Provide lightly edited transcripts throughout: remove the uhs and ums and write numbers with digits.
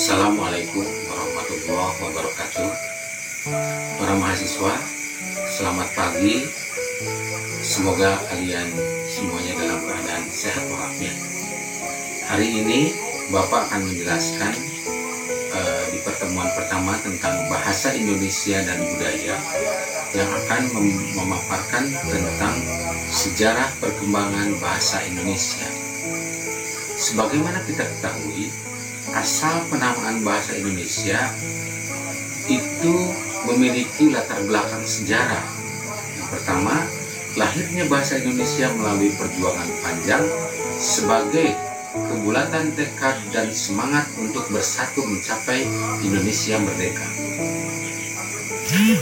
Assalamualaikum warahmatullahi wabarakatuh. Para mahasiswa, selamat pagi. Semoga kalian semuanya dalam keadaan sehat walafiat. Hari ini Bapak akan menjelaskan di pertemuan pertama tentang bahasa Indonesia dan budaya, yang akan memaparkan tentang sejarah perkembangan bahasa Indonesia. Sebagaimana kita ketahui, asal penamaan bahasa Indonesia itu memiliki latar belakang sejarah. Yang pertama, lahirnya bahasa Indonesia melalui perjuangan panjang sebagai kebulatan tekad dan semangat untuk bersatu mencapai Indonesia merdeka.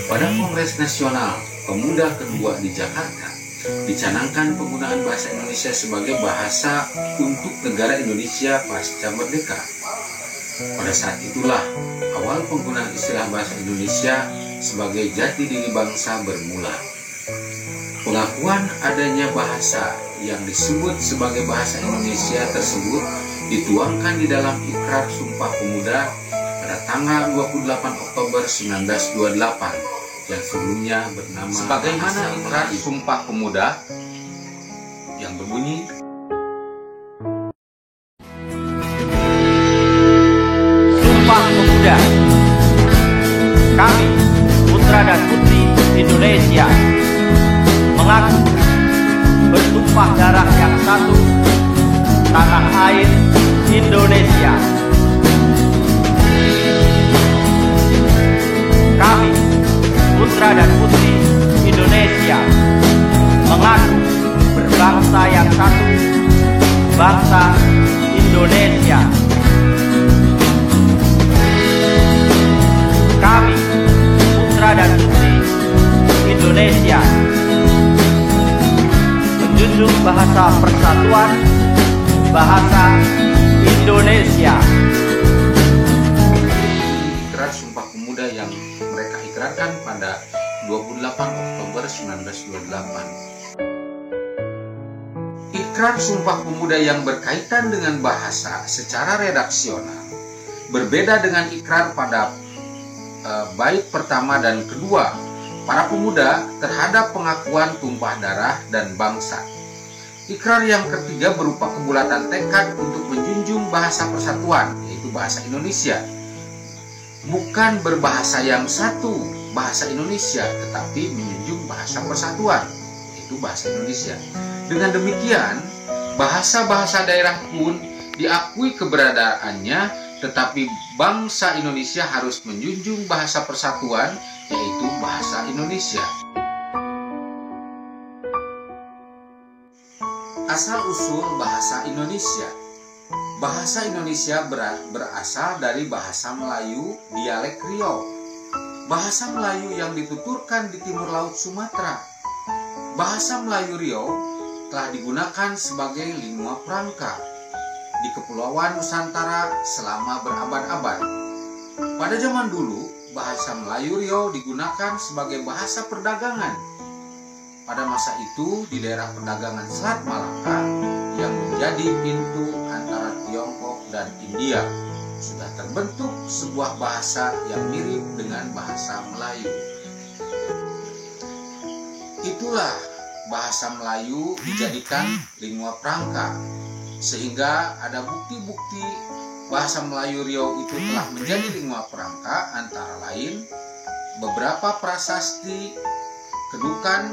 Pada Kongres Nasional Pemuda kedua di Jakarta, dicanangkan penggunaan bahasa Indonesia sebagai bahasa untuk negara Indonesia pasca merdeka. Pada saat itulah awal penggunaan istilah bahasa Indonesia sebagai jati diri bangsa bermula. Pengakuan adanya bahasa yang disebut sebagai bahasa Indonesia tersebut dituangkan di dalam Ikrar Sumpah Pemuda pada tanggal 28 Oktober 1928 yang sebelumnya bernama sebagaimana Ikrar Sumpah Pemuda yang berbunyi, Sumpah Pemuda. Kami, putra dan putri Indonesia, mengaku bertumpah darah yang satu, tanah air Indonesia. Kami, putra dan putri Indonesia, mengaku berbangsa yang satu, bangsa Indonesia. Kami, putra dan putri Indonesia, menjunjung bahasa persatuan, bahasa Indonesia. Ikrar Sumpah Pemuda yang mereka ikrarkan pada 28 Oktober 1928. Ikrar Sumpah Pemuda yang berkaitan dengan bahasa secara redaksional berbeda dengan ikrar pada bait pertama dan kedua para pemuda terhadap pengakuan tumpah darah dan bangsa. Ikrar yang ketiga berupa kebulatan tekad untuk menjunjung bahasa persatuan, yaitu bahasa Indonesia. Bukan berbahasa yang satu, bahasa Indonesia, tetapi menjunjung bahasa persatuan, yaitu bahasa Indonesia. Dengan demikian, bahasa-bahasa daerah pun diakui keberadaannya, tetapi bangsa Indonesia harus menjunjung bahasa persatuan, yaitu bahasa Indonesia. Asal-usul bahasa Indonesia. Bahasa Indonesia berasal dari bahasa Melayu dialek Riau. Bahasa Melayu yang dituturkan di timur laut Sumatera. Bahasa Melayu Riau telah digunakan sebagai lingua franca di Kepulauan Nusantara selama berabad-abad. Pada zaman dulu, bahasa Melayu Riau digunakan sebagai bahasa perdagangan. Pada masa itu, di daerah perdagangan Selat Malaka yang menjadi pintu antara Tiongkok dan India, sudah terbentuk sebuah bahasa yang mirip dengan bahasa Melayu. Itulah bahasa Melayu dijadikan lingua franca, sehingga ada bukti-bukti bahasa Melayu Riau itu telah menjadi lingua franca, antara lain beberapa prasasti kedukan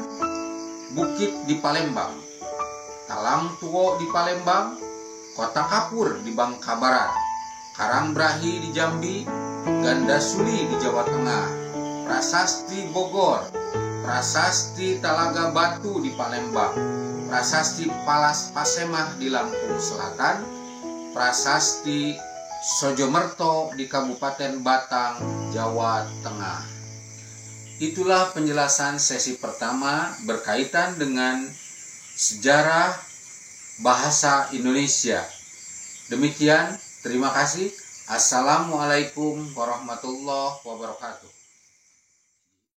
Bukit di Palembang, Talang Tuo di Palembang, Kota Kapur di Bangka Barat, Karangbrahi di Jambi, Gandasuli di Jawa Tengah, Prasasti Bogor, Prasasti Talaga Batu di Palembang, Prasasti Palas Pasemah di Lampung Selatan, Prasasti Sojomerto di Kabupaten Batang, Jawa Tengah. Itulah penjelasan sesi pertama berkaitan dengan sejarah bahasa Indonesia. Demikian, terima kasih. Assalamualaikum warahmatullahi wabarakatuh.